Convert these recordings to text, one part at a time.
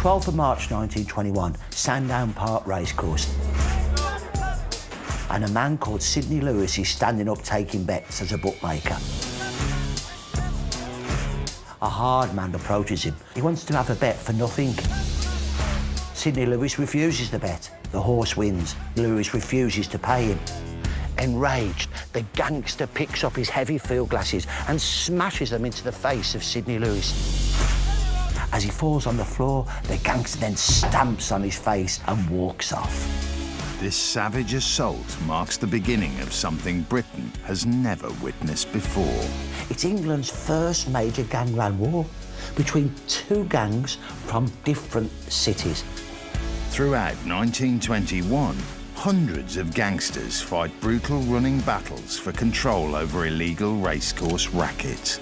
12th of March 1921, Sandown Park Racecourse. And a man called Sidney Lewis is standing up taking bets as a bookmaker. A hard man approaches him. He wants to have a bet for nothing. Sidney Lewis refuses the bet. The horse wins. Lewis refuses to pay him. Enraged, the gangster picks up his heavy field glasses and smashes them into the face of Sidney Lewis. As he falls on the floor, the gangster then stamps on his face and walks off. This savage assault marks the beginning of something Britain has never witnessed before. It's England's first major gangland war between two gangs from different cities. Throughout 1921, hundreds of gangsters fight brutal running battles for control over illegal racecourse rackets.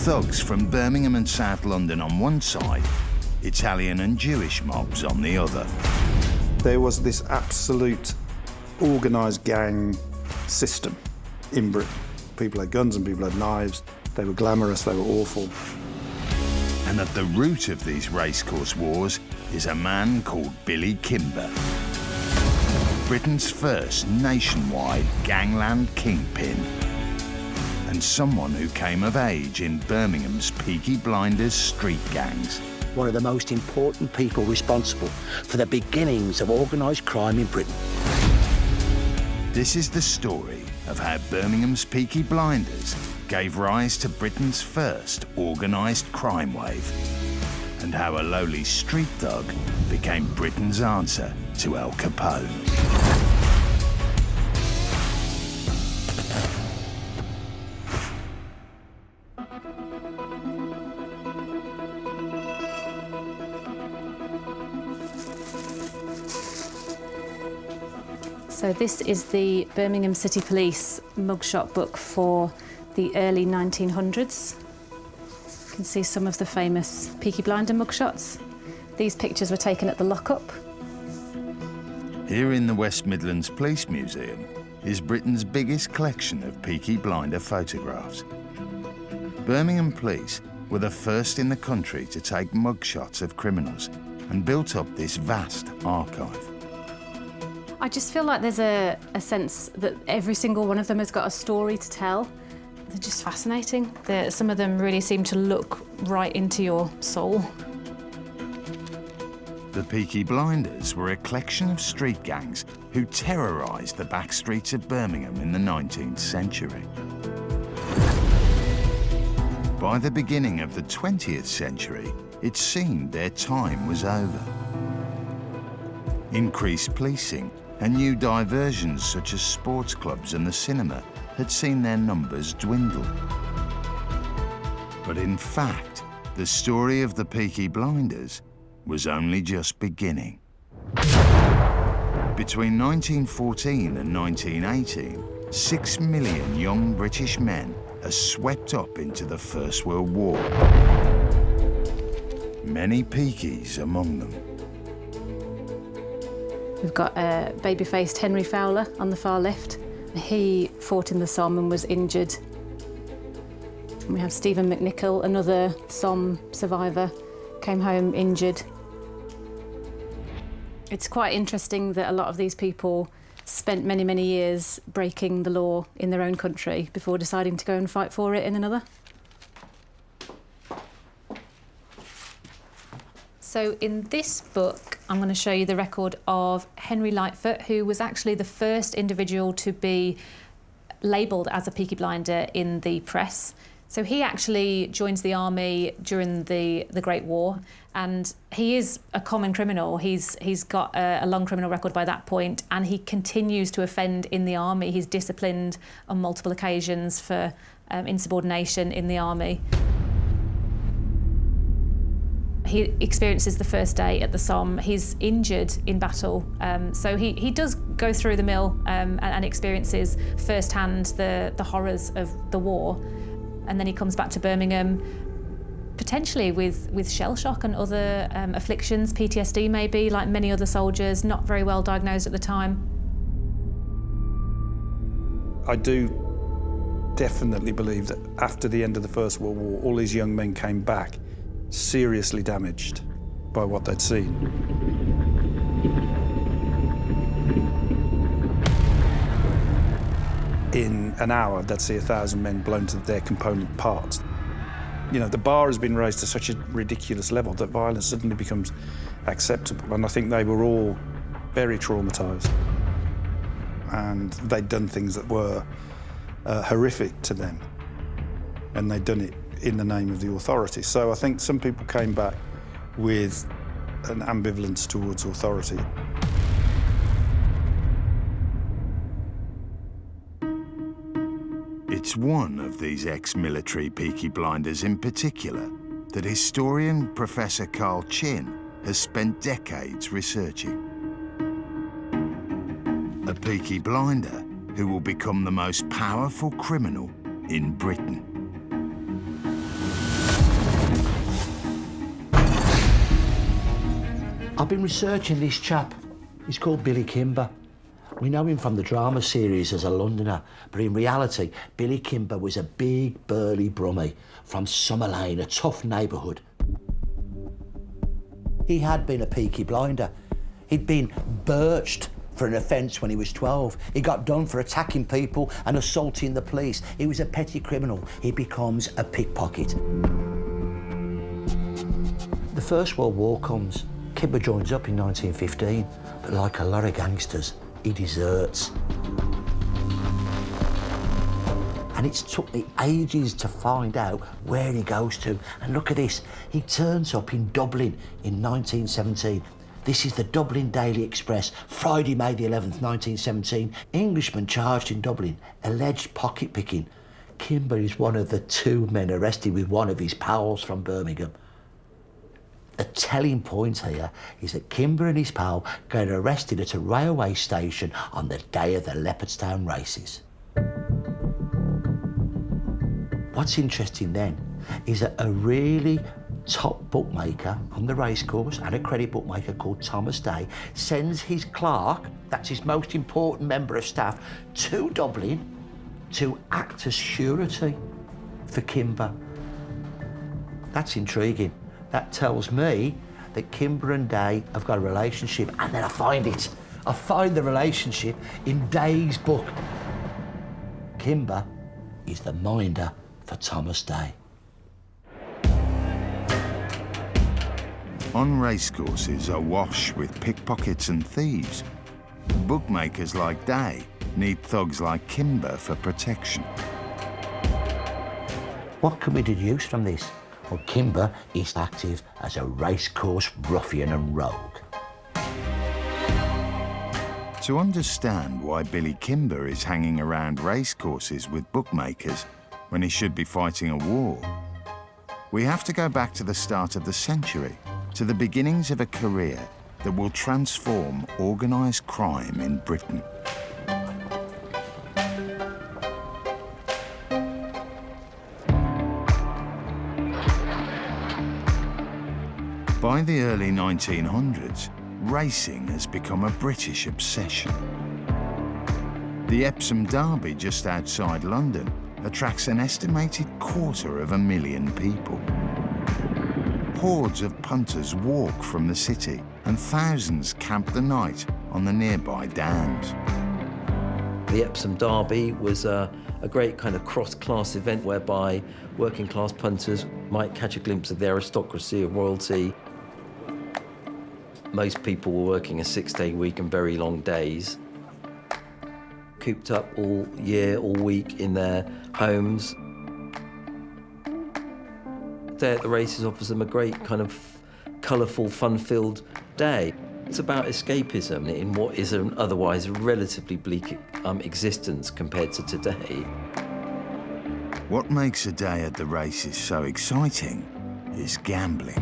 Thugs from Birmingham and South London on one side, Italian and Jewish mobs on the other. There was this absolute organised gang system in Britain. People had guns and people had knives. They were glamorous, they were awful. And at the root of these racecourse wars is a man called Billy Kimber, Britain's first nationwide gangland kingpin, and someone who came of age in Birmingham's Peaky Blinders street gangs. One of the most important people responsible for the beginnings of organised crime in Britain. This is the story of how Birmingham's Peaky Blinders gave rise to Britain's first organised crime wave, and how a lowly street thug became Britain's answer to Al Capone. So this is the Birmingham City Police mugshot book for the early 1900s. You can see some of the famous Peaky Blinder mugshots. These pictures were taken at the lockup. Here in the West Midlands Police Museum is Britain's biggest collection of Peaky Blinder photographs. Birmingham Police were the first in the country to take mugshots of criminals and built up this vast archive. I just feel like there's a sense that every single one of them has got a story to tell. They're just fascinating. Some of them really seem to look right into your soul. The Peaky Blinders were a collection of street gangs who terrorised the back streets of Birmingham in the 19th century. By the beginning of the 20th century, it seemed their time was over. Increased policing and new diversions such as sports clubs and the cinema had seen their numbers dwindle. But in fact, the story of the Peaky Blinders was only just beginning. Between 1914 and 1918, 6 million young British men are swept up into the First World War. Many Peakies among them. We've got baby-faced Henry Fowler on the far left. He fought in the Somme and was injured. And we have Stephen McNichol, another Somme survivor, came home injured. It's quite interesting that a lot of these people spent many, many years breaking the law in their own country before deciding to go and fight for it in another. So in this book, I'm going to show you the record of Henry Lightfoot, who was actually the first individual to be labelled as a Peaky Blinder in the press. So he actually joins the army during the Great War, and he is a common criminal. He's got a long criminal record by that point, and he continues to offend in the army. He's disciplined on multiple occasions for insubordination in the army. He experiences the first day at the Somme. He's injured in battle, so he does go through the mill and experiences firsthand the horrors of the war. And then he comes back to Birmingham, potentially with shell shock and other afflictions, PTSD maybe, like many other soldiers, not very well diagnosed at the time. I do definitely believe that after the end of the First World War, all these young men came back seriously damaged. by what they'd seen. In an hour, they'd see 1,000 men blown to their component parts. You know, the bar has been raised to such a ridiculous level that violence suddenly becomes acceptable, and I think they were all very traumatised. And they'd done things that were horrific to them, and they'd done it in the name of the authorities. So I think some people came back with an ambivalence towards authority. It's one of these ex-military Peaky Blinders in particular that historian Professor Carl Chin has spent decades researching. A Peaky Blinder who will become the most powerful criminal in Britain. I've been researching this chap. He's called Billy Kimber. We know him from the drama series as a Londoner, but in reality, Billy Kimber was a big, burly brummie from Summer Lane, a tough neighbourhood. He had been a Peaky Blinder. He'd been birched for an offence when he was 12. He got done for attacking people and assaulting the police. He was a petty criminal. He becomes a pickpocket. The First World War comes. Kimber joins up in 1915, but like a lot of gangsters, he deserts. And it's took me ages to find out where he goes to. And look at this, he turns up in Dublin in 1917. This is the Dublin Daily Express, Friday, May the 11th, 1917. Englishman charged in Dublin, alleged pocket picking. Kimber is one of the 2 men arrested with one of his pals from Birmingham. The telling point here is that Kimber and his pal get arrested at a railway station on the day of the Leopardstown races. What's interesting then is that a really top bookmaker on the racecourse and a credit bookmaker called Thomas Day sends his clerk, that's his most important member of staff, to Dublin to act as surety for Kimber. That's intriguing. That tells me that Kimber and Day have got a relationship, and then I find it. I find the relationship in Day's book. Kimber is the minder for Thomas Day. On racecourses awash with pickpockets and thieves, bookmakers like Day need thugs like Kimber for protection. What can we deduce from this? Well, Kimber is active as a racecourse ruffian and rogue. To understand why Billy Kimber is hanging around racecourses with bookmakers when he should be fighting a war, we have to go back to the start of the century, to the beginnings of a career that will transform organised crime in Britain. By the early 1900s, racing has become a British obsession. The Epsom Derby just outside London attracts an estimated 250,000 people. Hordes of punters walk from the city and thousands camp the night on the nearby downs. The Epsom Derby was a great kind of cross-class event whereby working-class punters might catch a glimpse of the aristocracy of royalty. Most people were working a 6-day week and very long days, cooped up all year, all week in their homes. The day at the races offers them a great kind of colourful, fun-filled day. It's about escapism in what is an otherwise relatively bleak existence compared to today. What makes a day at the races so exciting is gambling.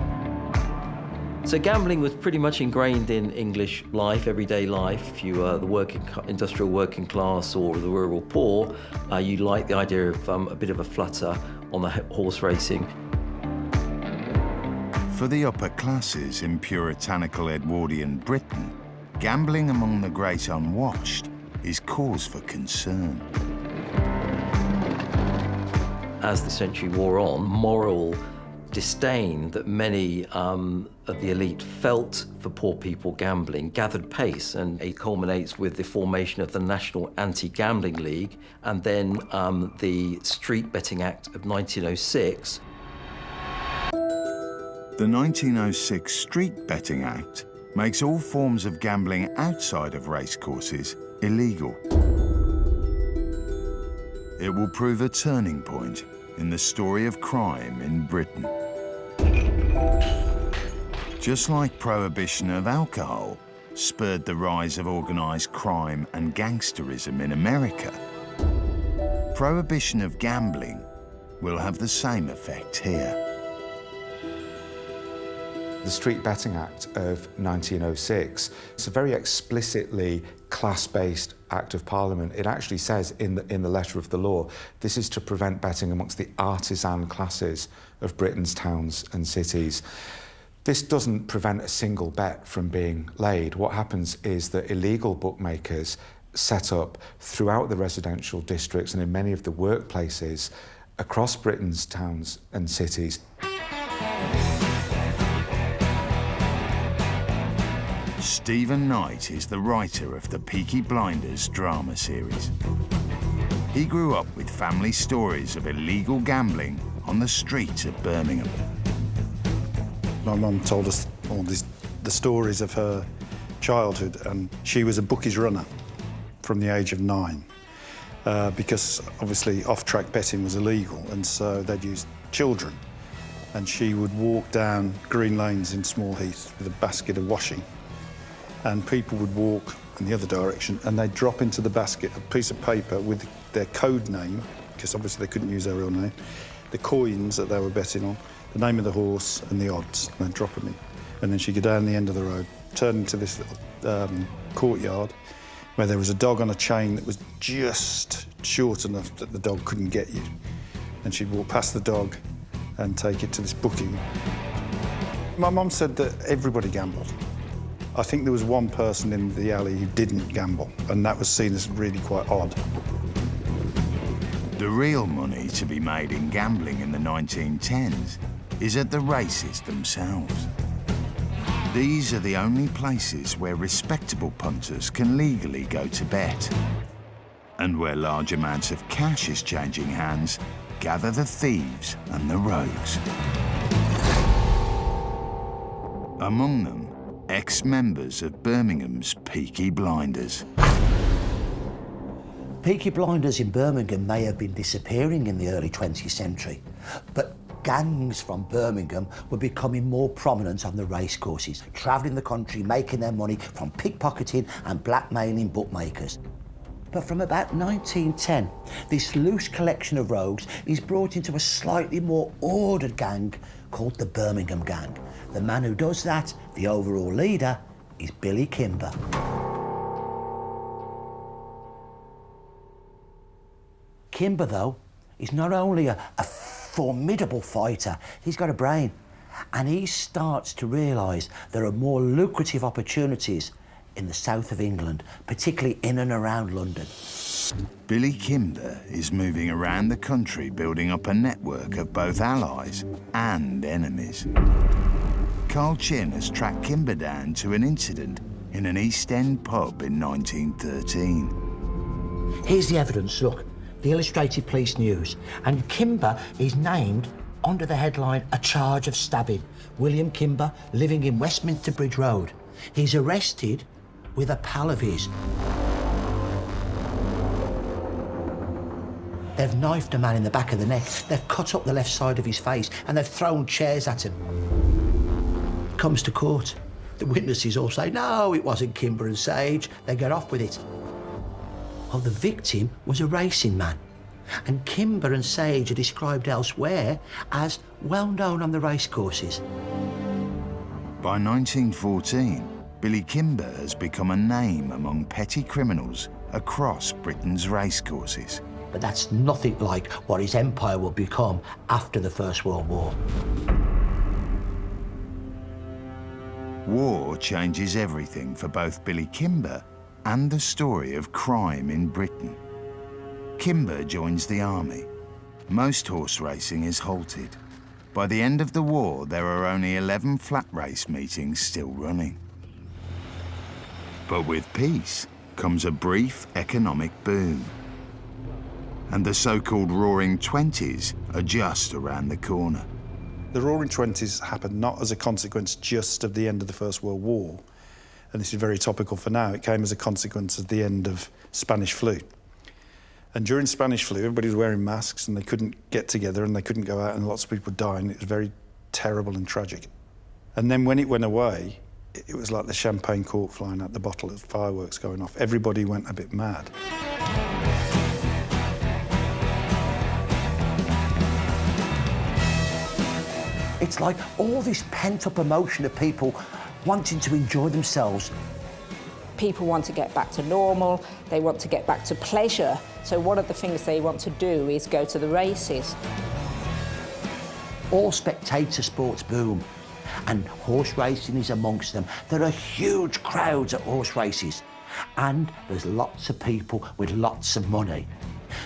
So gambling was pretty much ingrained in English life, everyday life. If you were the industrial working class or the rural poor, you liked the idea of a bit of a flutter on the horse racing. For the upper classes in puritanical Edwardian Britain, gambling among the great unwatched is cause for concern. As the century wore on, moral disdain that many of the elite felt for poor people gambling gathered pace, and it culminates with the formation of the National Anti-Gambling League and then the Street Betting Act of 1906. The 1906 Street Betting Act makes all forms of gambling outside of racecourses illegal. It will prove a turning point in the story of crime in Britain. Just like prohibition of alcohol spurred the rise of organised crime and gangsterism in America, prohibition of gambling will have the same effect here. The Street Betting Act of 1906, it's a very explicitly class-based Act of Parliament. It actually says in the letter of the law, this is to prevent betting amongst the artisan classes of Britain's towns and cities. This doesn't prevent a single bet from being laid. What happens is that illegal bookmakers set up throughout the residential districts and in many of the workplaces across Britain's towns and cities. Stephen Knight is the writer of the Peaky Blinders drama series. He grew up with family stories of illegal gambling on the streets of Birmingham. My mum told us all the stories of her childhood, and she was a bookies runner from the age of 9 because obviously off-track betting was illegal, and so they'd use children. And she would walk down green lanes in Small Heath with a basket of washing, and people would walk in the other direction, and they'd drop into the basket a piece of paper with their code name, because obviously they couldn't use their real name, the coins that they were betting on, the name of the horse and the odds, and they'd drop them in. And then she'd go down the end of the road, turn into this little courtyard where there was a dog on a chain that was just short enough that the dog couldn't get you. And she'd walk past the dog and take it to this booking. My mum said that everybody gambled. I think there was one person in the alley who didn't gamble, and that was seen as really quite odd. The real money to be made in gambling in the 1910s is at the races themselves. These are the only places where respectable punters can legally go to bet. And where large amounts of cash is changing hands, gather the thieves and the rogues. Among them, ex-members of Birmingham's Peaky Blinders. Peaky Blinders in Birmingham may have been disappearing in the early 20th century, but gangs from Birmingham were becoming more prominent on the racecourses, travelling the country, making their money from pickpocketing and blackmailing bookmakers. But from about 1910, this loose collection of rogues is brought into a slightly more ordered gang called the Birmingham Gang. The man who does that, the overall leader, is Billy Kimber. Kimber, though, is not only a formidable fighter, he's got a brain. And he starts to realise there are more lucrative opportunities in the south of England, particularly in and around London. Billy Kimber is moving around the country building up a network of both allies and enemies. Carl Chin has tracked Kimber down to an incident in an East End pub in 1913. Here's the evidence, look, the Illustrated Police News. And Kimber is named under the headline, "A Charge of Stabbing." William Kimber, living in Westminster Bridge Road. He's arrested with a pal of his. They've knifed a man in the back of the neck, they've cut up the left side of his face, and they've thrown chairs at him. Comes to court. The witnesses all say, no, it wasn't Kimber and Sage. They get off with it. Well, the victim was a racing man, and Kimber and Sage are described elsewhere as well-known on the racecourses. By 1914, Billy Kimber has become a name among petty criminals across Britain's racecourses. But that's nothing like what his empire will become after the First World War. War changes everything for both Billy Kimber and the story of crime in Britain. Kimber joins the army. Most horse racing is halted. By the end of the war, there are only 11 flat race meetings still running. But with peace comes a brief economic boom. And the so-called Roaring Twenties are just around the corner. The Roaring Twenties happened not as a consequence just of the end of the First World War, and this is very topical for now. It came as a consequence of the end of Spanish flu. And during Spanish flu, everybody was wearing masks and they couldn't get together and they couldn't go out and lots of people died. It was very terrible and tragic. And then when it went away, it was like the champagne cork flying out the bottle, of fireworks going off. Everybody went a bit mad. It's like all this pent-up emotion of people wanting to enjoy themselves. People want to get back to normal, they want to get back to pleasure. So one of the things they want to do is go to the races. All spectator sports boom, and horse racing is amongst them. There are huge crowds at horse races, and there's lots of people with lots of money.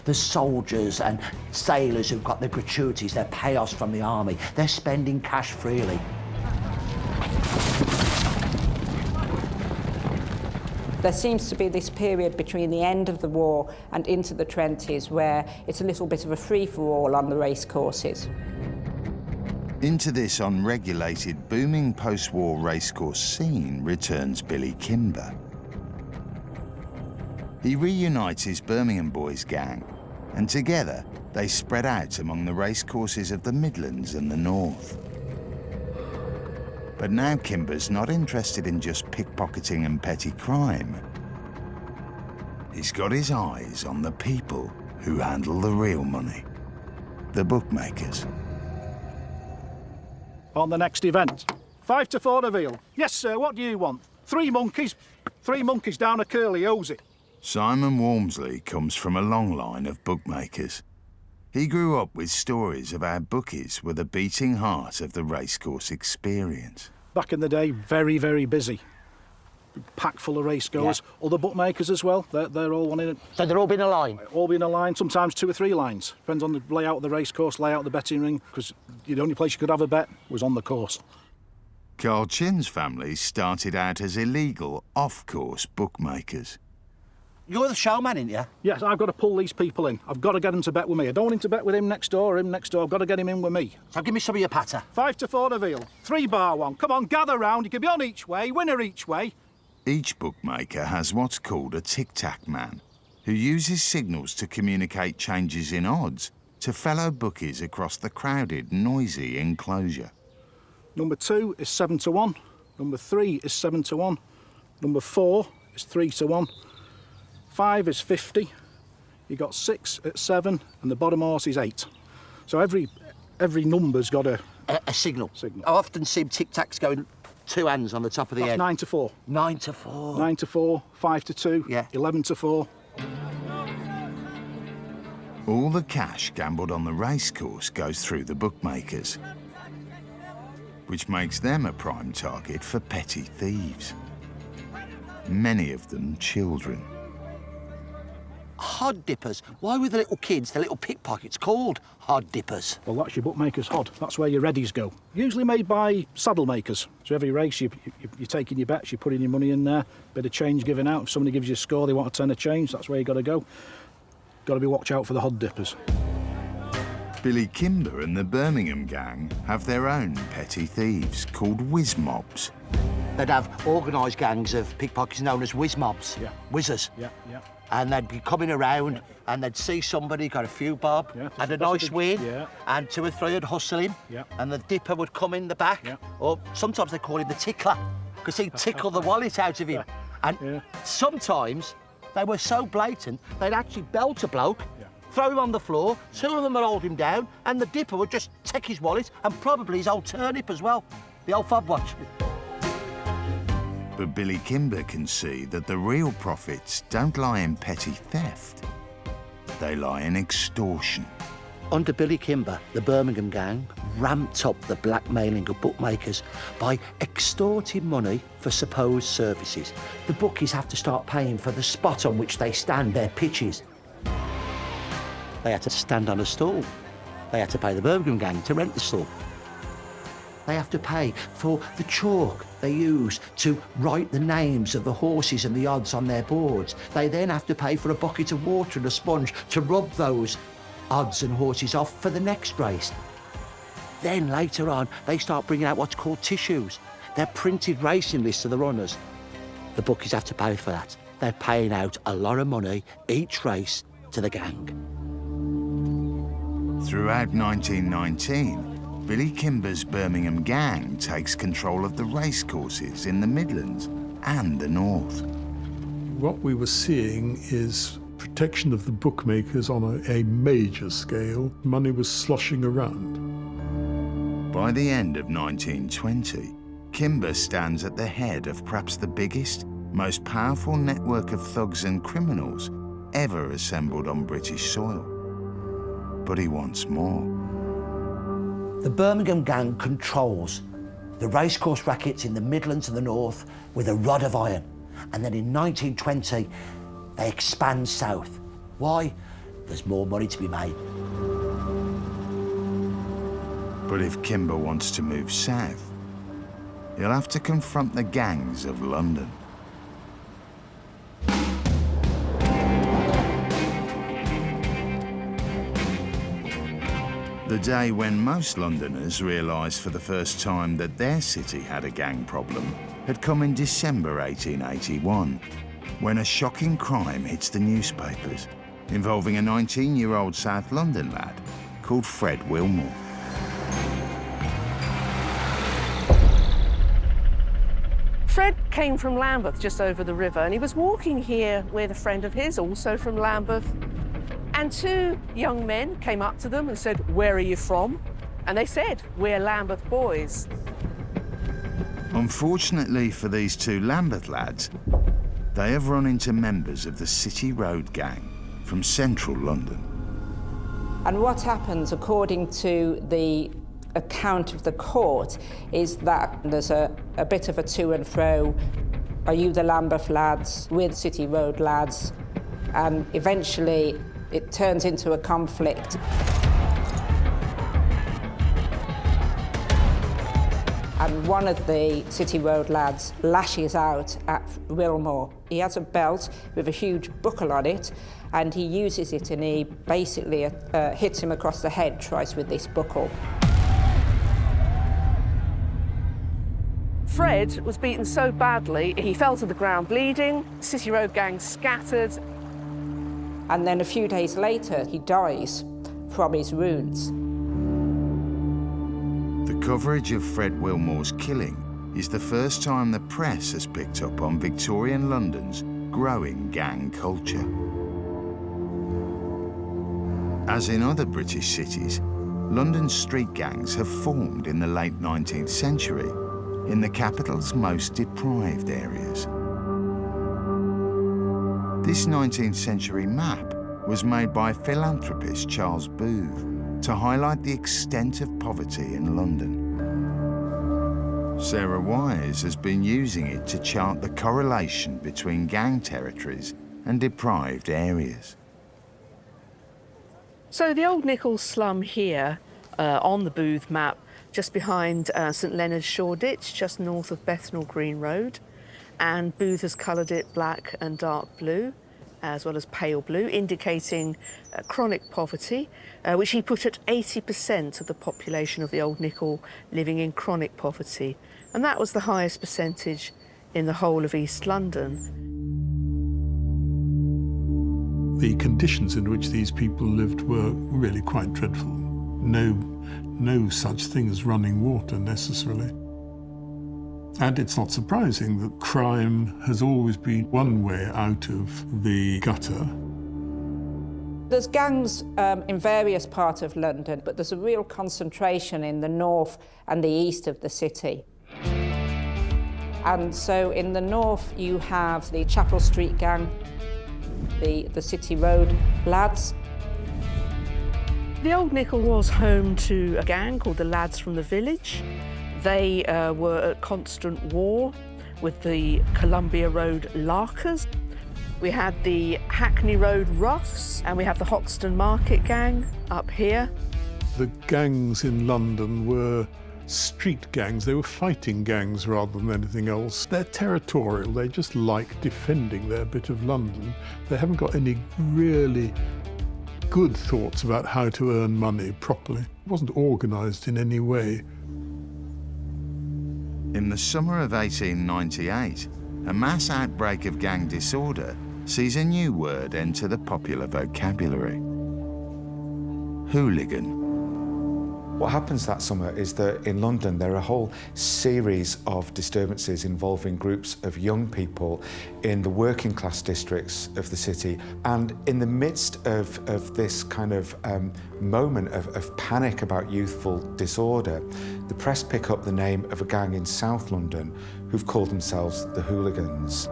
There's soldiers and sailors who've got their gratuities, their payoffs from the army. They're spending cash freely. There seems to be this period between the end of the war and into the 20s where it's a little bit of a free-for-all on the race courses. Into this unregulated, booming post-war racecourse scene returns Billy Kimber. He reunites his Birmingham boys gang, and together they spread out among the racecourses of the Midlands and the North. But now Kimber's not interested in just pickpocketing and petty crime. He's got his eyes on the people who handle the real money, the bookmakers. On the next event, 5 to 4 reveal. Yes, sir, what do you want? 3 monkeys. 3 monkeys down a curly, owes it. Simon Walmsley comes from a long line of bookmakers. He grew up with stories of how bookies were the beating heart of the racecourse experience. Back in the day, very, very busy. Packed full of racegoers. Yeah. Other bookmakers as well, they're all wanting it. So they're all been a line? All been a line, sometimes 2 or 3 lines. Depends on the layout of the racecourse, layout of the betting ring, because the only place you could have a bet was on the course. Carl Chin's family started out as illegal, off-course bookmakers. You're the showman, aren't you? Yes, I've got to pull these people in. I've got to get them to bet with me. I don't want him to bet with him next door. I've got to get him in with me. So give me some of your patter. 5 to 4 reveal. 3 bar 1. Come on, gather round. You can be on each way, winner each way. Each bookmaker has what's called a tic-tac man, who uses signals to communicate changes in odds to fellow bookies across the crowded, noisy enclosure. Number 2 is 7 to 1. Number 3 is 7 to 1. Number 4 is 3 to 1. 5 is 50. You got 6 at 7, and the bottom horse is 8. So every number's got a signal. I often see tic-tacs going 2 hands on the top of the head. 9 to 4. 9 to 4. 9 to 4, 5 to 2, yeah. 11 to 4. All the cash gambled on the racecourse goes through the bookmakers, which makes them a prime target for petty thieves. Many of them children. Hod dippers. Why were the little kids, the little pickpockets, called hod dippers? Well, that's your bookmaker's hod. That's where your readies go. Usually made by saddle makers. So every race, you're taking your bets, you're putting your money in there, bit of change given out. If somebody gives you a score, they want a tenner change, that's where you got to go. Got to be watch out for the hod dippers. Billy Kimber and the Birmingham gang have their own petty thieves called whiz mobs. They'd have organised gangs of pickpockets known as whiz mobs. Yeah. Whizzers. Yeah, yeah. And they'd be coming around and they'd see somebody got a few bob, had a nice win, and 2 or 3 would hustle him, and the dipper would come in the back, or sometimes they call him the tickler, because he'd tickle the wallet out of him. And sometimes they were so blatant, they'd actually belt a bloke, throw him on the floor, 2 of them would hold him down, and the dipper would just take his wallet and probably his old turnip as well, the old fob watch. But Billy Kimber can see that the real profits don't lie in petty theft. They lie in extortion. Under Billy Kimber, the Birmingham gang ramped up the blackmailing of bookmakers by extorting money for supposed services. The bookies have to start paying for the spot on which they stand their pitches. They had to stand on a stall. They had to pay the Birmingham gang to rent the stall. They have to pay for the chalk they use to write the names of the horses and the odds on their boards. They then have to pay for a bucket of water and a sponge to rub those odds and horses off for the next race. Then later on, they start bringing out what's called tissues. They're printed racing lists of the runners. The bookies have to pay for that. They're paying out a lot of money each race to the gang. Throughout 1919, Billy Kimber's Birmingham gang takes control of the racecourses in the Midlands and the North. What we were seeing is protection of the bookmakers on a major scale. Money was sloshing around. By the end of 1920, Kimber stands at the head of perhaps the biggest, most powerful network of thugs and criminals ever assembled on British soil. But he wants more. The Birmingham gang controls the racecourse rackets in the Midlands and the North with a rod of iron. And then in 1920, they expand south. Why? There's more money to be made. But if Kimber wants to move south, he'll have to confront the gangs of London. The day when most Londoners realised for the first time that their city had a gang problem had come in December 1881, when a shocking crime hits the newspapers, involving a 19-year-old South London lad called Fred Wilmore. Fred came from Lambeth, just over the river, and he was walking here with a friend of his, also from Lambeth. And two young men came up to them and said, "Where are you from?" And they said, "We're Lambeth boys." Unfortunately for these two Lambeth lads, they have run into members of the City Road gang from central London. And what happens, according to the account of the court, is that there's a bit of a to and fro. Are you the Lambeth lads with City Road lads? And eventually it turns into a conflict. And one of the City Road lads lashes out at Wilmore. He has a belt with a huge buckle on it, and he uses it, and he basically hits him across the head twice with this buckle. Fred was beaten so badly, he fell to the ground bleeding. City Road gang scattered. And then a few days later, he dies from his wounds. The coverage of Fred Wilmore's killing is the first time the press has picked up on Victorian London's growing gang culture. As in other British cities, London's street gangs have formed in the late 19th century in the capital's most deprived areas. This 19th century map was made by philanthropist Charles Booth to highlight the extent of poverty in London. Sarah Wise has been using it to chart the correlation between gang territories and deprived areas. So the Old Nichols slum here, on the Booth map, just behind St Leonard's Shoreditch, just north of Bethnal Green Road. And Booth has coloured it black and dark blue, as well as pale blue, indicating chronic poverty, which he put at 80% of the population of the Old Nichol living in chronic poverty. And that was the highest percentage in the whole of East London. The conditions in which these people lived were really quite dreadful. No such thing as running water necessarily. And it's not surprising that crime has always been one way out of the gutter. There's gangs in various parts of London, but there's a real concentration in the north and the east of the city. And so in the north you have the Chapel Street gang, the City Road lads. The Old Nichol was home to a gang called the Lads from the Village. They were at constant war with the Columbia Road Larkers. We had the Hackney Road Roughs, and we have the Hoxton Market gang up here. The gangs in London were street gangs. They were fighting gangs rather than anything else. They're territorial. They just like defending their bit of London. They haven't got any really good thoughts about how to earn money properly. It wasn't organised in any way. In the summer of 1898, a mass outbreak of gang disorder sees a new word enter the popular vocabulary: hooligan. What happens that summer is that in London there are a whole series of disturbances involving groups of young people in the working class districts of the city. And in the midst of this kind of moment of panic about youthful disorder, the press pick up the name of a gang in South London who've called themselves the Hooligans.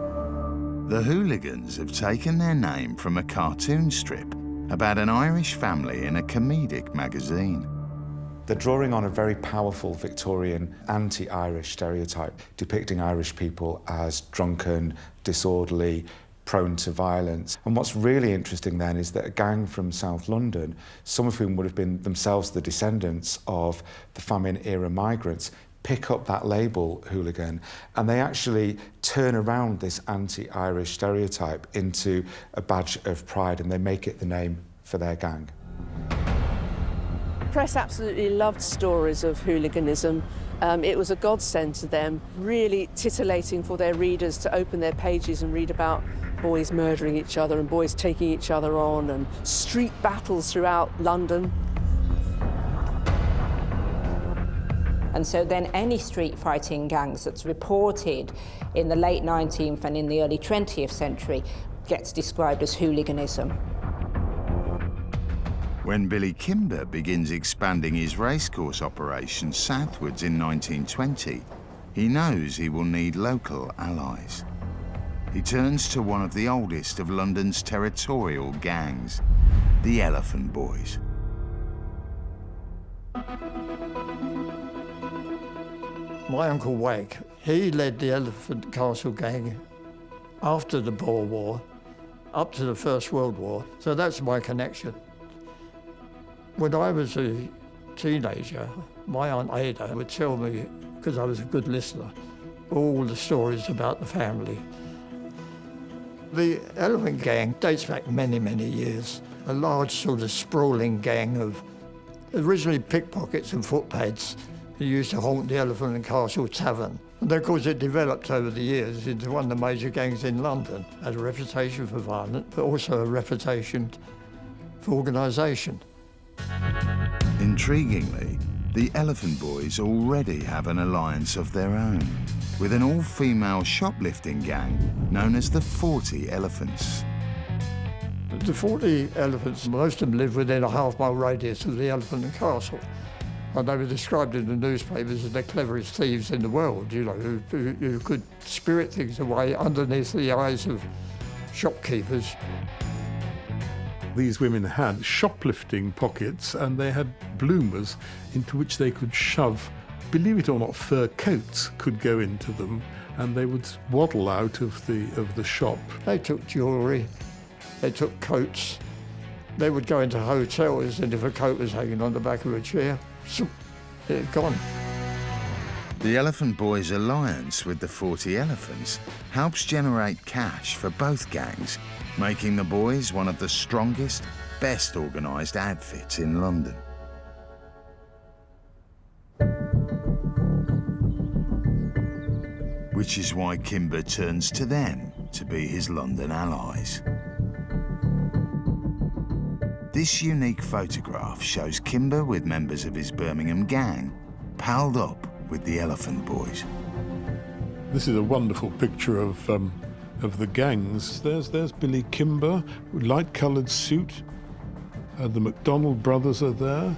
The Hooligans have taken their name from a cartoon strip about an Irish family in a comedic magazine. They're drawing on a very powerful Victorian anti-Irish stereotype, depicting Irish people as drunken, disorderly, prone to violence. And what's really interesting then is that a gang from South London, some of whom would have been themselves the descendants of the famine-era migrants, pick up that label, hooligan, and they actually turn around this anti-Irish stereotype into a badge of pride, and they make it the name for their gang. The press absolutely loved stories of hooliganism. It was a godsend to them, really titillating for their readers to open their pages and read about boys murdering each other and boys taking each other on and street battles throughout London. And so then any street fighting gangs that's reported in the late 19th and in the early 20th century gets described as hooliganism. When Billy Kimber begins expanding his racecourse operations southwards in 1920, he knows he will need local allies. He turns to one of the oldest of London's territorial gangs, the Elephant Boys. My Uncle Wag, he led the Elephant Castle gang after the Boer War, up to the First World War, so that's my connection. When I was a teenager, my Aunt Ada would tell me, because I was a good listener, all the stories about the family. The Elephant Gang dates back many, many years. A large sort of sprawling gang of originally pickpockets and footpads who used to haunt the Elephant and Castle Tavern. And of course it developed over the years into one of the major gangs in London, had a reputation for violence, but also a reputation for organisation. Intriguingly, the Elephant Boys already have an alliance of their own, with an all-female shoplifting gang known as the 40 Elephants. The 40 Elephants, most of them live within a half-mile radius of the Elephant and Castle. And they were described in the newspapers as the cleverest thieves in the world, you know, who could spirit things away underneath the eyes of shopkeepers. These women had shoplifting pockets, and they had bloomers into which they could shove, believe it or not, fur coats could go into them, and they would waddle out of the shop. They took jewellery, they took coats, they would go into hotels, and if a coat was hanging on the back of a chair, it had gone. The Elephant Boys' alliance with the 40 Elephants helps generate cash for both gangs, making the boys one of the strongest, best organised outfits in London. Which is why Kimber turns to them to be his London allies. This unique photograph shows Kimber with members of his Birmingham gang palled up with the Elephant Boys. This is a wonderful picture of the gangs. There's Billy Kimber, light-coloured suit. The MacDonald brothers are there.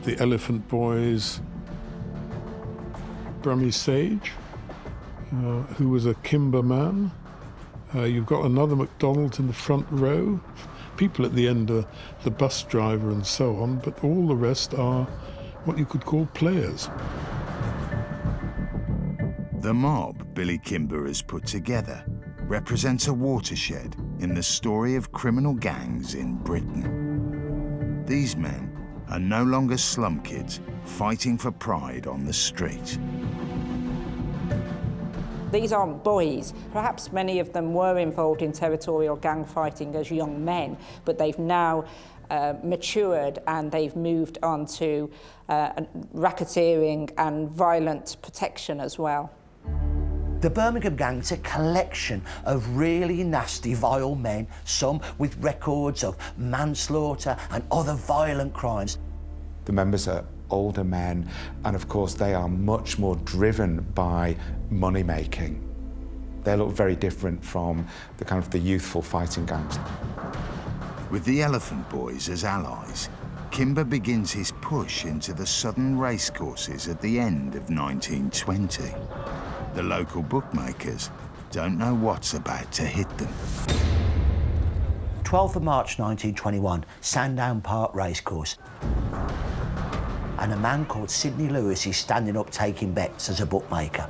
The Elephant Boys. Brummy Sage, who was a Kimber man. You've got another MacDonald in the front row. People at the end are the bus driver and so on, but all the rest are what you could call players. The mob Billy Kimber has put together represents a watershed in the story of criminal gangs in Britain. These men are no longer slum kids fighting for pride on the street. These aren't boys. Perhaps many of them were involved in territorial gang fighting as young men, but they've now matured and they've moved on to racketeering and violent protection as well. The Birmingham gang's a collection of really nasty, vile men, some with records of manslaughter and other violent crimes. The members are older men, and of course they are much more driven by money making. They look very different from the kind of the youthful fighting gangs. With the Elephant Boys as allies, Kimber begins his push into the southern racecourses at the end of 1920. The local bookmakers don't know what's about to hit them. 12th of March 1921, Sandown Park Racecourse. And a man called Sidney Lewis is standing up taking bets as a bookmaker.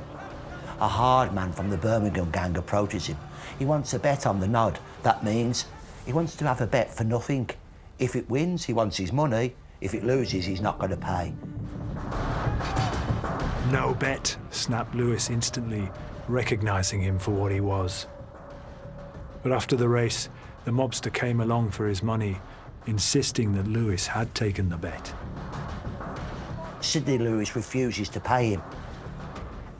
A hard man from the Birmingham gang approaches him. He wants a bet on the nod. That means he wants to have a bet for nothing. If it wins, he wants his money. If it loses, he's not going to pay. No bet, snapped Lewis instantly, recognising him for what he was. But after the race, the mobster came along for his money, insisting that Lewis had taken the bet. Sidney Lewis refuses to pay him.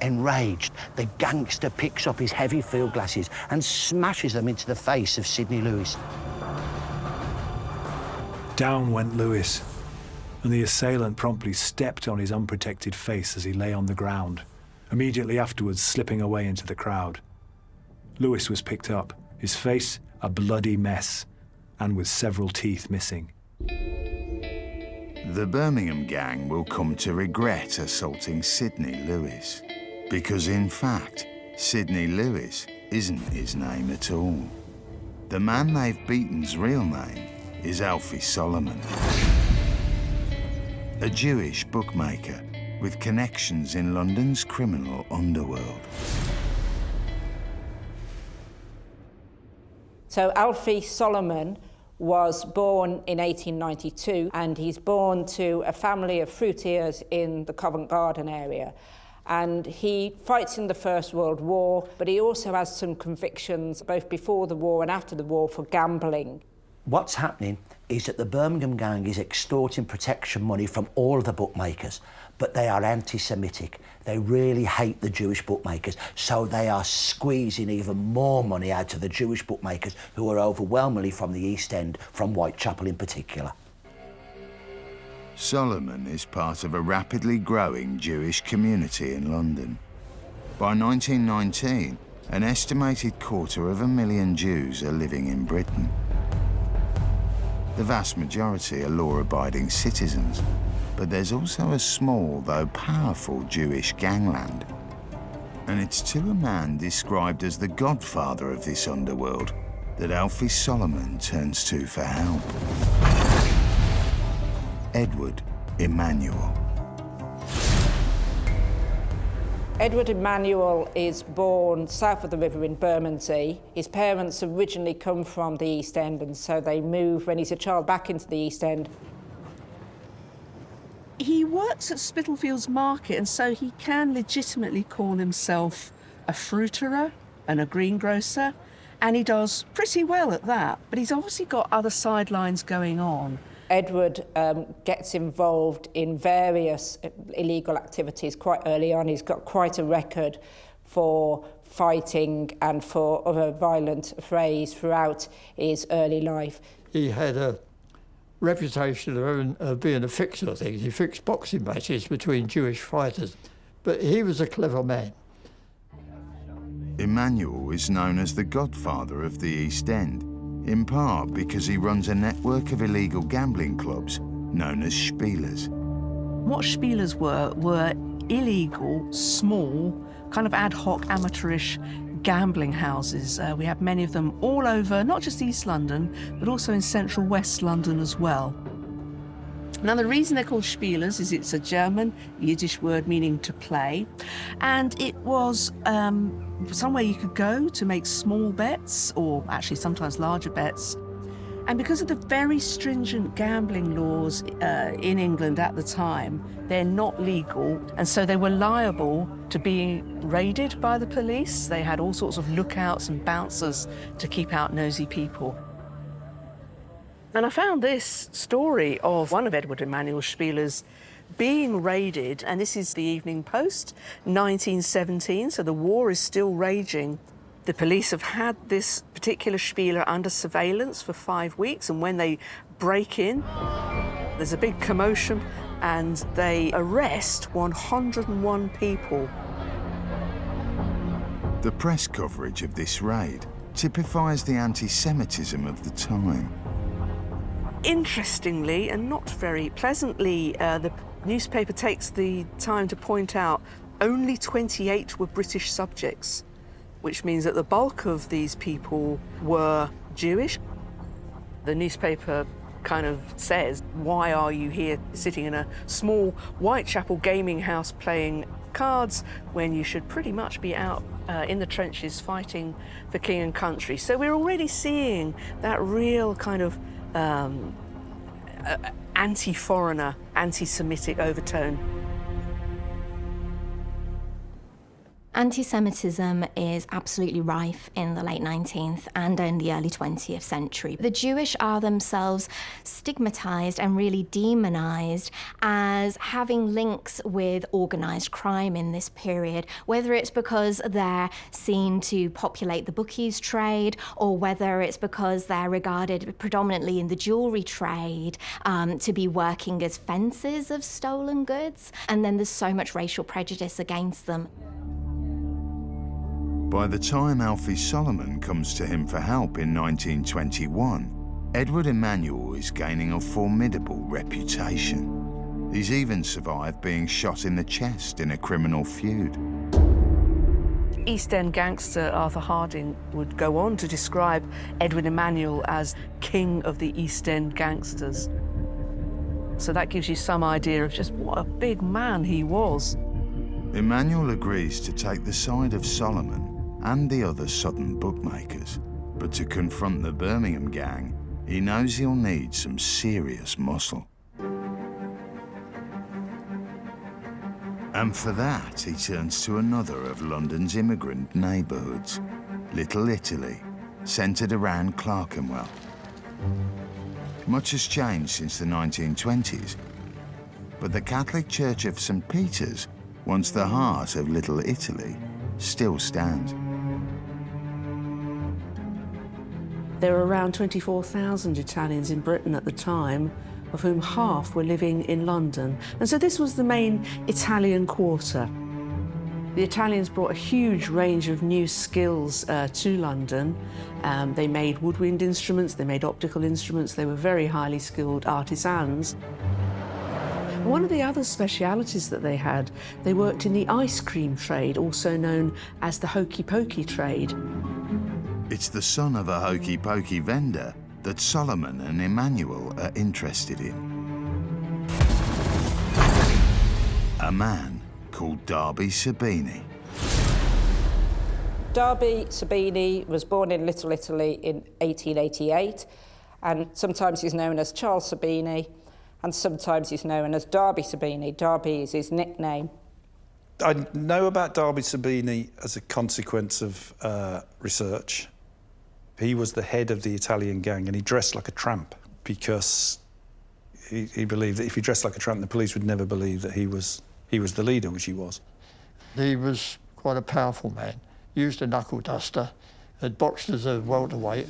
Enraged, the gangster picks up his heavy field glasses and smashes them into the face of Sidney Lewis. Down went Lewis, and the assailant promptly stepped on his unprotected face as he lay on the ground, immediately afterwards slipping away into the crowd. Lewis was picked up, his face a bloody mess, and with several teeth missing. The Birmingham gang will come to regret assaulting Sidney Lewis, because in fact, Sidney Lewis isn't his name at all. The man they've beaten's real name is Alfie Solomon, a Jewish bookmaker with connections in London's criminal underworld. So Alfie Solomon was born in 1892, and he's born to a family of fruitiers in the Covent Garden area. And he fights in the First World War, but he also has some convictions both before the war and after the war for gambling. What's happening is that the Birmingham gang is extorting protection money from all of the bookmakers, but they are anti-Semitic. They really hate the Jewish bookmakers, so they are squeezing even more money out of the Jewish bookmakers, who are overwhelmingly from the East End, from Whitechapel in particular. Solomon is part of a rapidly growing Jewish community in London. By 1919, an estimated 250,000 Jews are living in Britain. The vast majority are law-abiding citizens, but there's also a small, though powerful, Jewish gangland. And it's to a man described as the godfather of this underworld that Alfie Solomon turns to for help. Edward Emanuel. Edward Emanuel is born south of the river in Bermondsey. His parents originally come from the East End, and so they move when he's a child back into the East End. He works at Spitalfields Market, and so he can legitimately call himself a fruiterer and a greengrocer, and he does pretty well at that, but he's obviously got other sidelines going on. Edward gets involved in various illegal activities quite early on. He's got quite a record for fighting and for other violent affrays throughout his early life. He had a reputation of being a fixer of things. He fixed boxing matches between Jewish fighters, but he was a clever man. Emanuel is known as the godfather of the East End, in part because he runs a network of illegal gambling clubs known as Spielers. What Spielers were illegal, small, kind of ad hoc, amateurish gambling houses. We have many of them all over, not just East London, but also in central West London as well. Now, the reason they're called Spielers is it's a German, Yiddish word meaning to play, and it was somewhere you could go to make small bets, or actually sometimes larger bets. And because of the very stringent gambling laws in England at the time, they're not legal, and so they were liable to be raided by the police. They had all sorts of lookouts and bouncers to keep out nosy people. And I found this story of one of Edward Emanuel Spieler's being raided, and this is the Evening Post, 1917, so the war is still raging. The police have had this particular Spieler under surveillance for 5 weeks, and when they break in, there's a big commotion, and they arrest 101 people. The press coverage of this raid typifies the anti-Semitism of the time. Interestingly, and not very pleasantly, the newspaper takes the time to point out only 28 were British subjects, which means that the bulk of these people were Jewish. The newspaper kind of says, why are you here sitting in a small Whitechapel gaming house playing cards when you should pretty much be out in the trenches fighting for king and country? So we're already seeing that real kind of anti-foreigner, anti-Semitic overtone. Anti-Semitism is absolutely rife in the late 19th and in the early 20th century. The Jewish are themselves stigmatized and really demonized as having links with organized crime in this period, whether it's because they're seen to populate the bookies trade, or whether it's because they're regarded predominantly in the jewelry trade to be working as fences of stolen goods. And then there's so much racial prejudice against them. By the time Alfie Solomon comes to him for help in 1921, Edward Emanuel is gaining a formidable reputation. He's even survived being shot in the chest in a criminal feud. East End gangster Arthur Harding would go on to describe Edward Emanuel as king of the East End gangsters. So that gives you some idea of just what a big man he was. Emanuel agrees to take the side of Solomon and the other Southern bookmakers, but to confront the Birmingham gang, he knows he'll need some serious muscle. And for that, he turns to another of London's immigrant neighbourhoods, Little Italy, centred around Clerkenwell. Much has changed since the 1920s, but the Catholic Church of St. Peter's, once the heart of Little Italy, still stands. There were around 24,000 Italians in Britain at the time, of whom half were living in London. And so this was the main Italian quarter. The Italians brought a huge range of new skills to London. They made woodwind instruments, they made optical instruments, they were very highly skilled artisans. One of the other specialities that they had, they worked in the ice cream trade, also known as the hokey-pokey trade. It's the son of a hokey-pokey vendor that Solomon and Emanuel are interested in. A man called Darby Sabini. Darby Sabini was born in Little Italy in 1888, and sometimes he's known as Charles Sabini, and sometimes he's known as Darby Sabini. Darby is his nickname. I know about Darby Sabini as a consequence of research. He was the head of the Italian gang, and he dressed like a tramp because he believed that if he dressed like a tramp, the police would never believe that he was the leader, which he was. He was quite a powerful man. Used a knuckle duster, had boxed as a welterweight.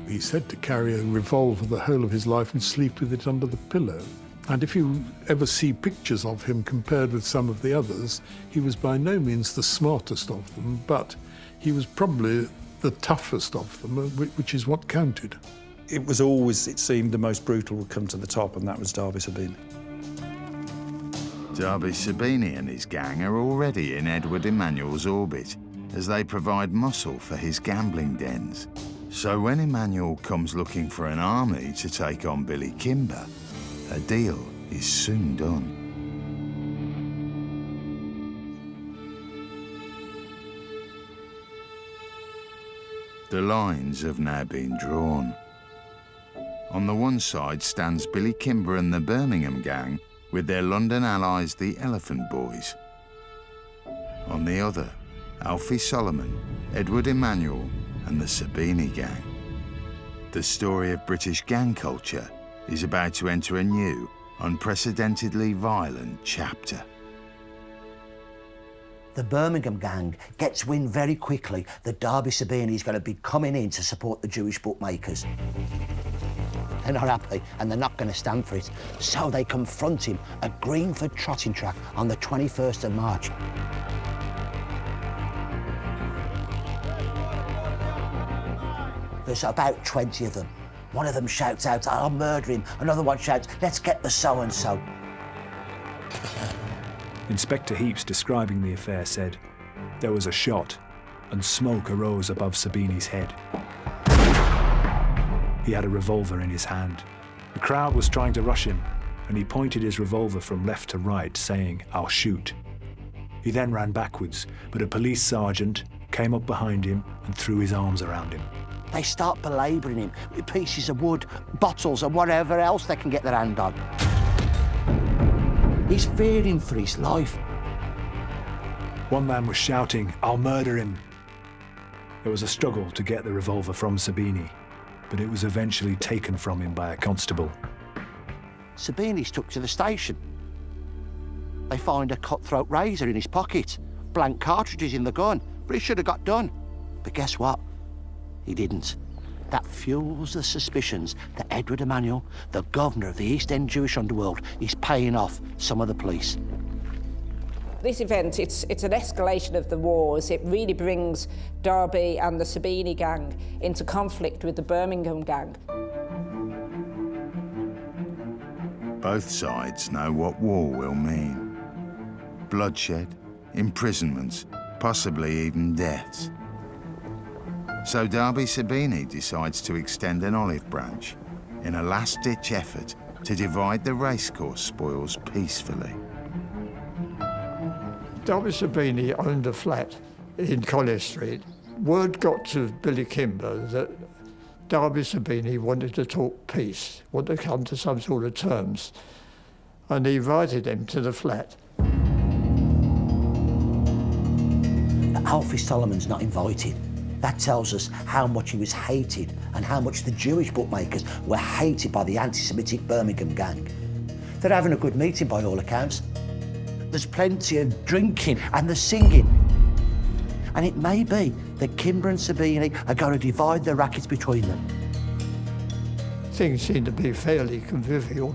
He's said to carry a revolver the whole of his life and sleep with it under the pillow. And if you ever see pictures of him compared with some of the others, he was by no means the smartest of them, but he was probably the toughest of them, which is what counted. It was always, it seemed, the most brutal would come to the top, and that was Darby Sabini. Darby Sabini and his gang are already in Edward Emanuel's orbit as they provide muscle for his gambling dens. So when Emanuel comes looking for an army to take on Billy Kimber, a deal is soon done. The lines have now been drawn. On the one side stands Billy Kimber and the Birmingham gang with their London allies, the Elephant Boys. On the other, Alfie Solomon, Edward Emanuel and the Sabini gang. The story of British gang culture is about to enter a new, unprecedentedly violent chapter. The Birmingham gang gets wind very quickly that Derby Sabini is going to be coming in to support the Jewish bookmakers. They're not happy and they're not going to stand for it, so they confront him at Greenford Trotting Track on the 21st of March. There's about 20 of them. One of them shouts out, "I'll murder him." Another one shouts, "Let's get the so-and-so." Inspector Heaps, describing the affair, said, "There was a shot and smoke arose above Sabini's head. He had a revolver in his hand. The crowd was trying to rush him, and he pointed his revolver from left to right, saying, 'I'll shoot.' He then ran backwards, but a police sergeant came up behind him and threw his arms around him. They start belabouring him with pieces of wood, bottles and whatever else they can get their hand on. He's fearing for his life. One man was shouting, "I'll murder him." There was a struggle to get the revolver from Sabini, but it was eventually taken from him by a constable. Sabini's took to the station. They find a cutthroat razor in his pocket, blank cartridges in the gun, but he should have got done. But guess what? He didn't. That fuels the suspicions that Edward Emanuel, the governor of the East End Jewish underworld, is paying off some of the police. This event, it's an escalation of the wars. It really brings Derby and the Sabini gang into conflict with the Birmingham gang. Both sides know what war will mean. Bloodshed, imprisonments, possibly even deaths. So Derby Sabini decides to extend an olive branch in a last-ditch effort to divide the racecourse spoils peacefully. Derby Sabini owned a flat in Collier Street. Word got to Billy Kimber that Derby Sabini wanted to talk peace, wanted to come to some sort of terms, and he invited him to the flat. Alfie Solomon's not invited. That tells us how much he was hated and how much the Jewish bookmakers were hated by the anti-Semitic Birmingham gang. They're having a good meeting by all accounts. There's plenty of drinking and the singing. And it may be that Kimber and Sabini are going to divide the rackets between them. Things seemed to be fairly convivial.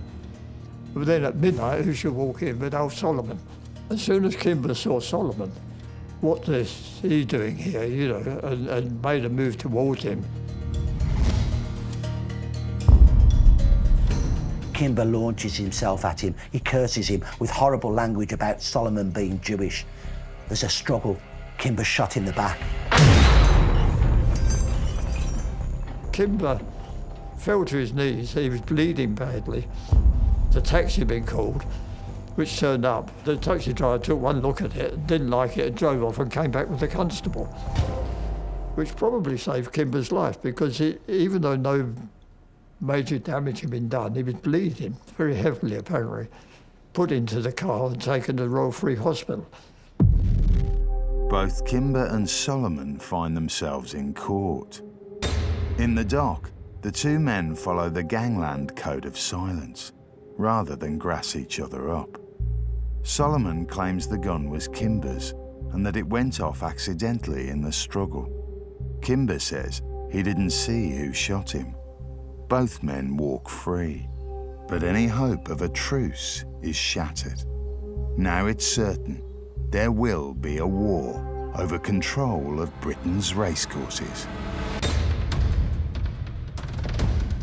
But then at midnight, who should walk in but Alf Solomon? As soon as Kimber saw Solomon, what is he doing here, you know, and made a move towards him. Kimber launches himself at him. He curses him with horrible language about Solomon being Jewish. There's a struggle. Kimber's shot in the back. Kimber fell to his knees. He was bleeding badly. The taxi had been called, which turned up. The taxi driver took one look at it, didn't like it, and drove off and came back with the constable, which probably saved Kimber's life because even though no major damage had been done, he was bleeding very heavily, apparently, put into the car and taken to the Royal Free Hospital. Both Kimber and Solomon find themselves in court. In the dock, the two men follow the gangland code of silence, rather than grass each other up. Solomon claims the gun was Kimber's and that it went off accidentally in the struggle. Kimber says he didn't see who shot him. Both men walk free, but any hope of a truce is shattered. Now it's certain there will be a war over control of Britain's racecourses.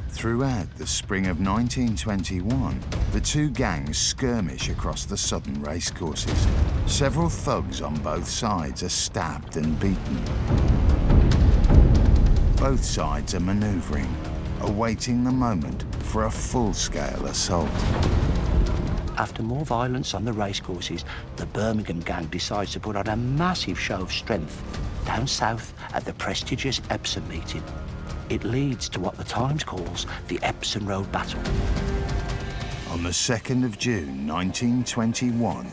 Throughout the spring of 1921, the two gangs skirmish across the southern racecourses. Several thugs on both sides are stabbed and beaten. Both sides are manoeuvring, awaiting the moment for a full-scale assault. After more violence on the racecourses, the Birmingham gang decides to put on a massive show of strength. down south at the prestigious Epsom meeting. It leads to what the Times calls the Epsom Road Battle. On the 2nd of June 1921,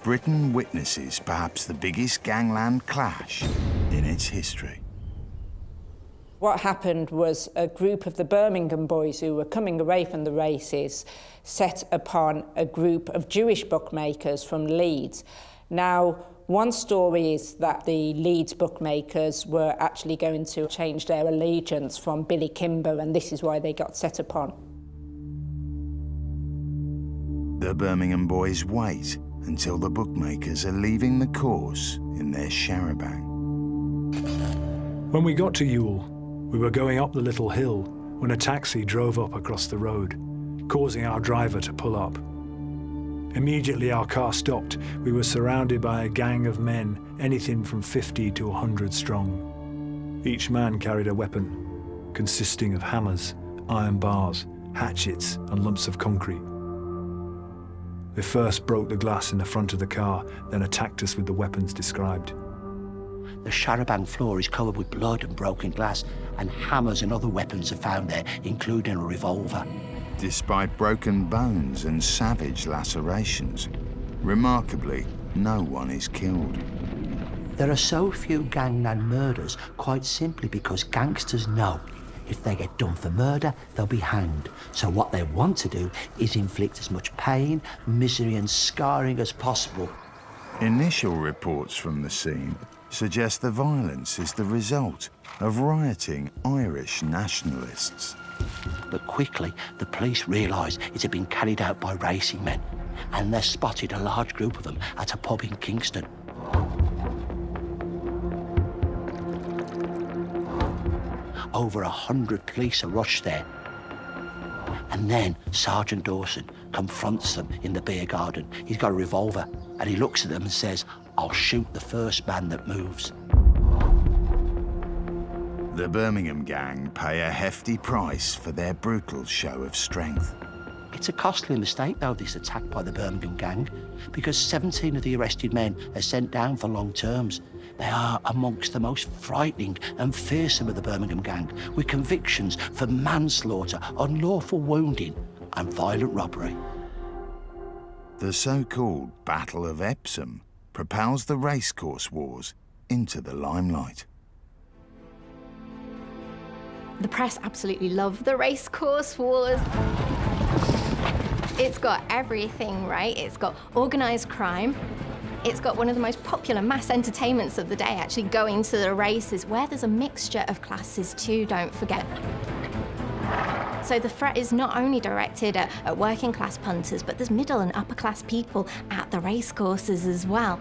Britain witnesses perhaps the biggest gangland clash in its history. What happened was a group of the Birmingham boys who were coming away from the races set upon a group of Jewish bookmakers from Leeds. Now, one story is that the Leeds bookmakers were actually going to change their allegiance from Billy Kimber, and this is why they got set upon. The Birmingham boys wait until the bookmakers are leaving the course in their charabanc. When we got to Ewell, we were going up the little hill when a taxi drove up across the road, causing our driver to pull up. Immediately our car stopped. We were surrounded by a gang of men, anything from 50 to 100 strong. Each man carried a weapon, consisting of hammers, iron bars, hatchets, and lumps of concrete. They first broke the glass in the front of the car, then attacked us with the weapons described. The charabanc floor is covered with blood and broken glass, and hammers and other weapons are found there, including a revolver. Despite broken bones and savage lacerations, remarkably, no one is killed. There are so few gangland murders quite simply because gangsters know if they get done for murder, they'll be hanged. So what they want to do is inflict as much pain, misery and scarring as possible. Initial reports from the scene suggest the violence is the result of rioting Irish nationalists. But quickly, the police realised it had been carried out by racing men, and they spotted a large group of them at a pub in Kingston. Over 100 police are rushed there. And then Sergeant Dawson confronts them in the beer garden. He's got a revolver, and he looks at them and says, "I'll shoot the first man that moves." The Birmingham gang pay a hefty price for their brutal show of strength. It's a costly mistake, though, this attack by the Birmingham gang, because 17 of the arrested men are sent down for long terms. They are amongst the most frightening and fearsome of the Birmingham gang, with convictions for manslaughter, unlawful wounding and violent robbery. The so-called Battle of Epsom propels the racecourse wars into the limelight. The press absolutely love the racecourse wars. It's got everything, right? It's got organised crime. It's got one of the most popular mass entertainments of the day, actually going to the races, where there's a mixture of classes too, don't forget. So the threat is not only directed at working class punters, but there's middle and upper class people at the racecourses as well.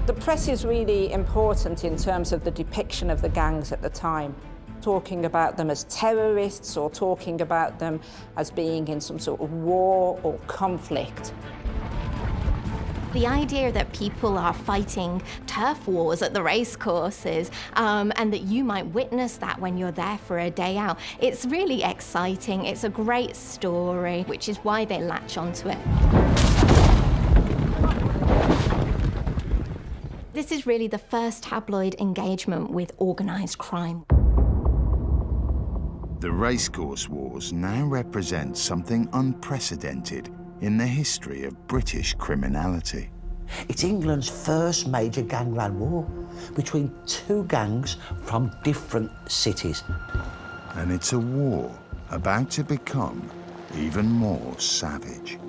The press is really important in terms of the depiction of the gangs at the time. Talking about them as terrorists or talking about them as being in some sort of war or conflict. The idea that people are fighting turf wars at the racecourses and that you might witness that when you're there for a day out, it's really exciting. It's a great story, which is why they latch onto it. This is really the first tabloid engagement with organised crime. The racecourse wars now represent something unprecedented in the history of British criminality. It's England's first major gangland war between two gangs from different cities. And it's a war about to become even more savage.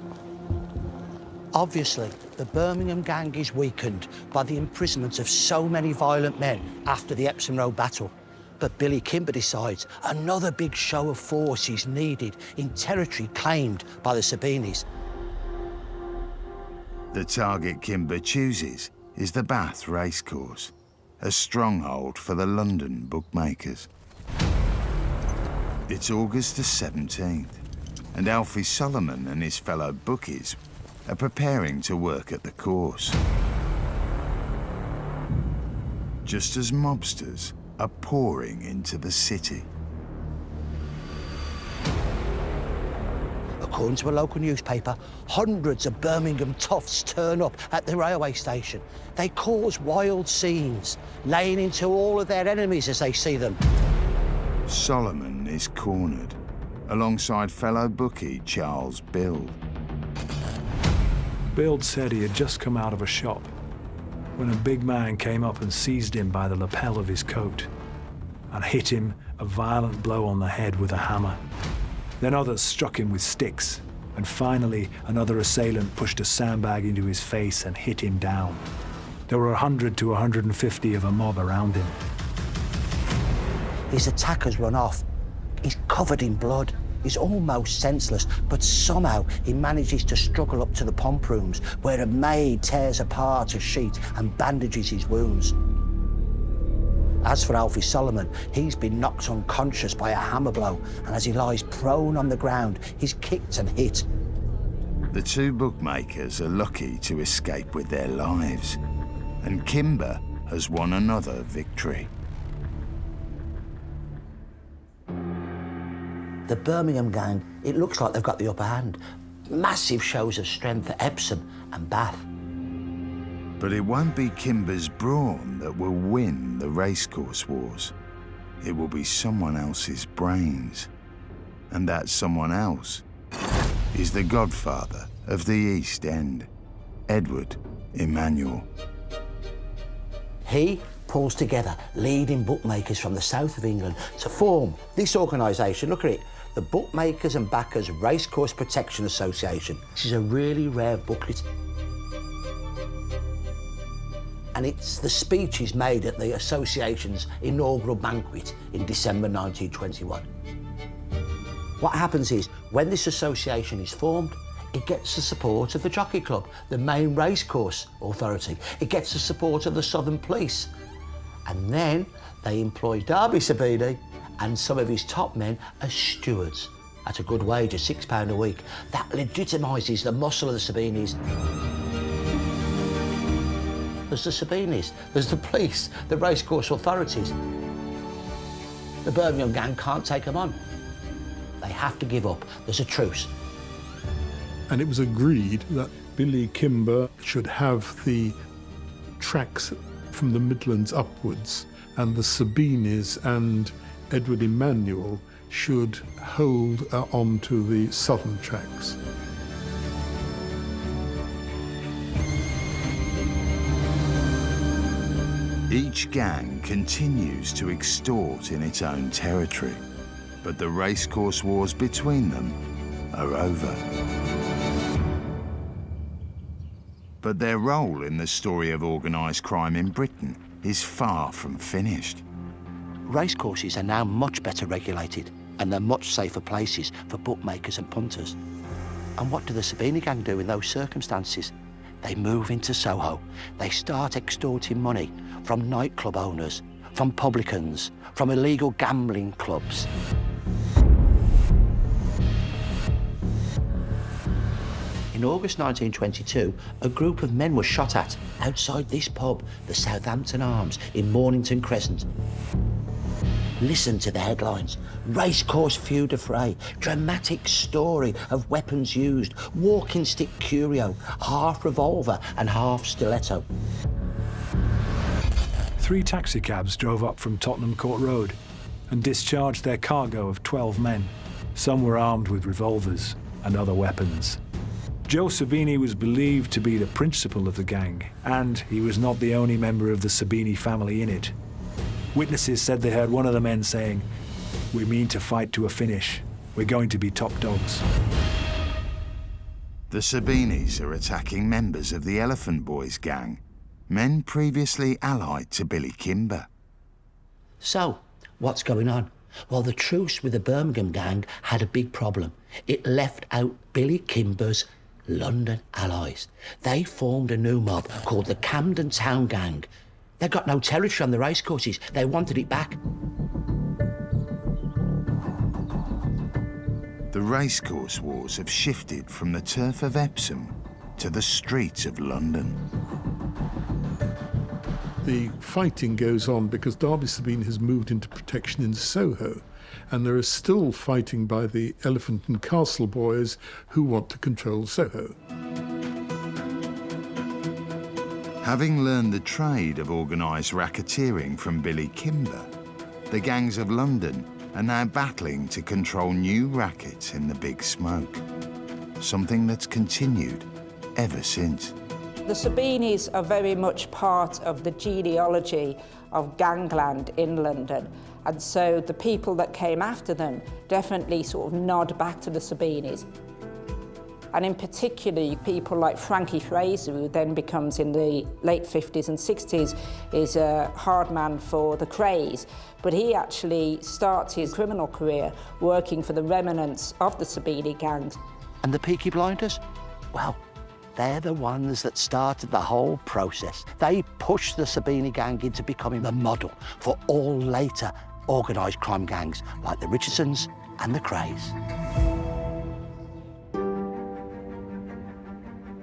Obviously, the Birmingham gang is weakened by the imprisonment of so many violent men after the Epsom Road battle. But Billy Kimber decides another big show of force is needed in territory claimed by the Sabinis. The target Kimber chooses is the Bath Racecourse, a stronghold for the London bookmakers. It's August the 17th, and Alfie Solomon and his fellow bookies are preparing to work at the course. Just as mobsters are pouring into the city. According to a local newspaper, hundreds of Birmingham toughs turn up at the railway station. They cause wild scenes, laying into all of their enemies as they see them. Solomon is cornered, alongside fellow bookie Charles Bild. Bild said he had just come out of a shop when a big man came up and seized him by the lapel of his coat and hit him a violent blow on the head with a hammer. Then others struck him with sticks, and finally another assailant pushed a sandbag into his face and hit him down. There were 100 to 150 of a mob around him. His attackers run off. He's covered in blood. He's almost senseless, but somehow he manages to struggle up to the pump rooms, where a maid tears apart a sheet and bandages his wounds. As for Alfie Solomon, he's been knocked unconscious by a hammer blow, and as he lies prone on the ground, he's kicked and hit. The two bookmakers are lucky to escape with their lives, and Kimber has won another victory. The Birmingham gang, it looks like they've got the upper hand. Massive shows of strength at Epsom and Bath. But it won't be Kimber's brawn that will win the racecourse wars. It will be someone else's brains. And that someone else is the godfather of the East End, Edward Emmanuel. He pulls together leading bookmakers from the south of England to form this organisation. Look at it, the Bookmakers and Backers Racecourse Protection Association. This is a really rare booklet. And it's the speeches made at the association's inaugural banquet in December 1921. What happens is, when this association is formed, it gets the support of the Jockey Club, the main racecourse authority. It gets the support of the Southern Police. And then they employ Darby Sabini and some of his top men as stewards at a good wage of £6 a week. That legitimises the muscle of the Sabinis. There's the Sabinis, there's the police, the racecourse authorities. The Birmingham gang can't take them on. They have to give up. There's a truce. And it was agreed that Billy Kimber should have the tracks from the Midlands upwards, and the Sabinis and Edward Emmanuel should hold on to the southern tracks. Each gang continues to extort in its own territory, but the racecourse wars between them are over. But their role in the story of organised crime in Britain is far from finished. Racecourses are now much better regulated, and they're much safer places for bookmakers and punters. And what do the Sabini gang do in those circumstances? They move into Soho. They start extorting money from nightclub owners, from publicans, from illegal gambling clubs. In August 1922, a group of men were shot at outside this pub, the Southampton Arms, in Mornington Crescent. Listen to the headlines. Racecourse feud affray, dramatic story of weapons used, walking stick curio, half revolver and half stiletto. 3 taxicabs drove up from Tottenham Court Road and discharged their cargo of 12 men. Some were armed with revolvers and other weapons. Joe Sabini was believed to be the principal of the gang, and he was not the only member of the Sabini family in it. Witnesses said they heard one of the men saying, "We mean to fight to a finish. We're going to be top dogs." The Sabinis are attacking members of the Elephant Boys gang, men previously allied to Billy Kimber. So, what's going on? Well, the truce with the Birmingham gang had a big problem. It left out Billy Kimber's London allies. They formed a new mob called the Camden Town Gang. They got no territory on the racecourses. They wanted it back. The racecourse wars have shifted from the turf of Epsom to the streets of London. The fighting goes on because Darby Sabine has moved into protection in Soho, and there is still fighting by the Elephant and Castle boys who want to control Soho. Having learned the trade of organised racketeering from Billy Kimber, the gangs of London are now battling to control new rackets in the Big Smoke, something that's continued ever since. The Sabinis are very much part of the genealogy of gangland in London, and so the people that came after them definitely sort of nod back to the Sabinis. And in particular, people like Frankie Fraser, who then becomes, in the late 50s and 60s, is a hard man for the Krays. But he actually starts his criminal career working for the remnants of the Sabini gangs. And the Peaky Blinders? Well, they're the ones that started the whole process. They pushed the Sabini gang into becoming the model for all later organised crime gangs like the Richardsons and the Krays.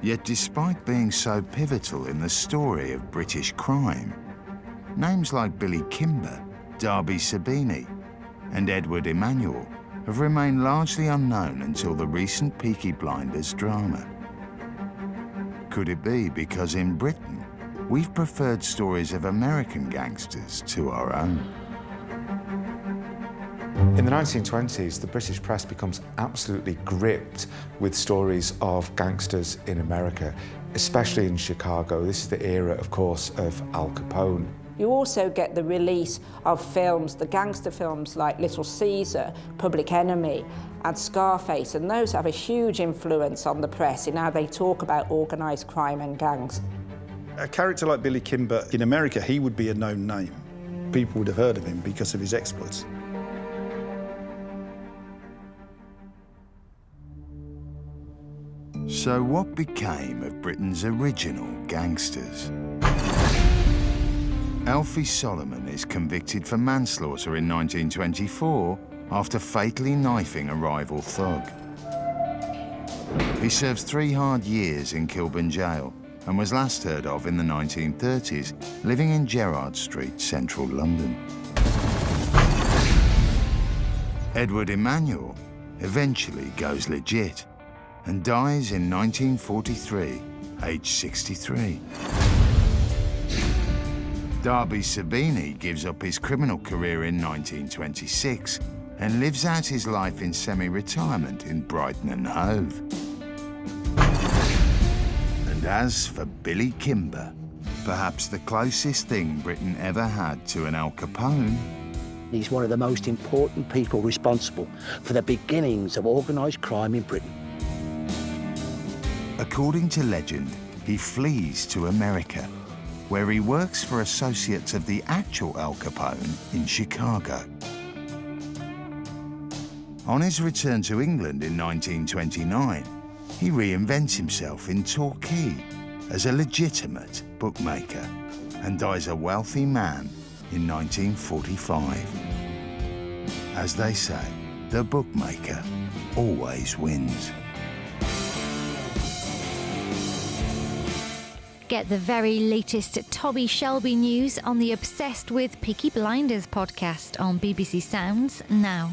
Yet despite being so pivotal in the story of British crime, names like Billy Kimber, Darby Sabini and Edward Emanuel have remained largely unknown until the recent Peaky Blinders drama. Could it be because in Britain, we've preferred stories of American gangsters to our own? In the 1920s, the British press becomes absolutely gripped with stories of gangsters in America, especially in Chicago. This is the era, of course, of Al Capone. You also get the release of films, the gangster films like Little Caesar, Public Enemy and Scarface, and those have a huge influence on the press in how they talk about organised crime and gangs. A character like Billy Kimber, in America, he would be a known name. People would have heard of him because of his exploits. So what became of Britain's original gangsters? Alfie Solomon is convicted for manslaughter in 1924 after fatally knifing a rival thug. He serves 3 hard years in Kilburn jail and was last heard of in the 1930s, living in Gerrard Street, central London. Edward Emanuel eventually goes legit and dies in 1943, aged 63. Darby Sabini gives up his criminal career in 1926 and lives out his life in semi-retirement in Brighton and Hove. And as for Billy Kimber, perhaps the closest thing Britain ever had to an Al Capone, He's one of the most important people responsible for the beginnings of organised crime in Britain. according to legend, he flees to America, where he works for associates of the actual Al Capone in Chicago. On his return to England in 1929, he reinvents himself in Torquay as a legitimate bookmaker and dies a wealthy man in 1945. As they say, the bookmaker always wins. Get the very latest Toby Shelby news on the Obsessed with Peaky Blinders podcast on BBC Sounds now.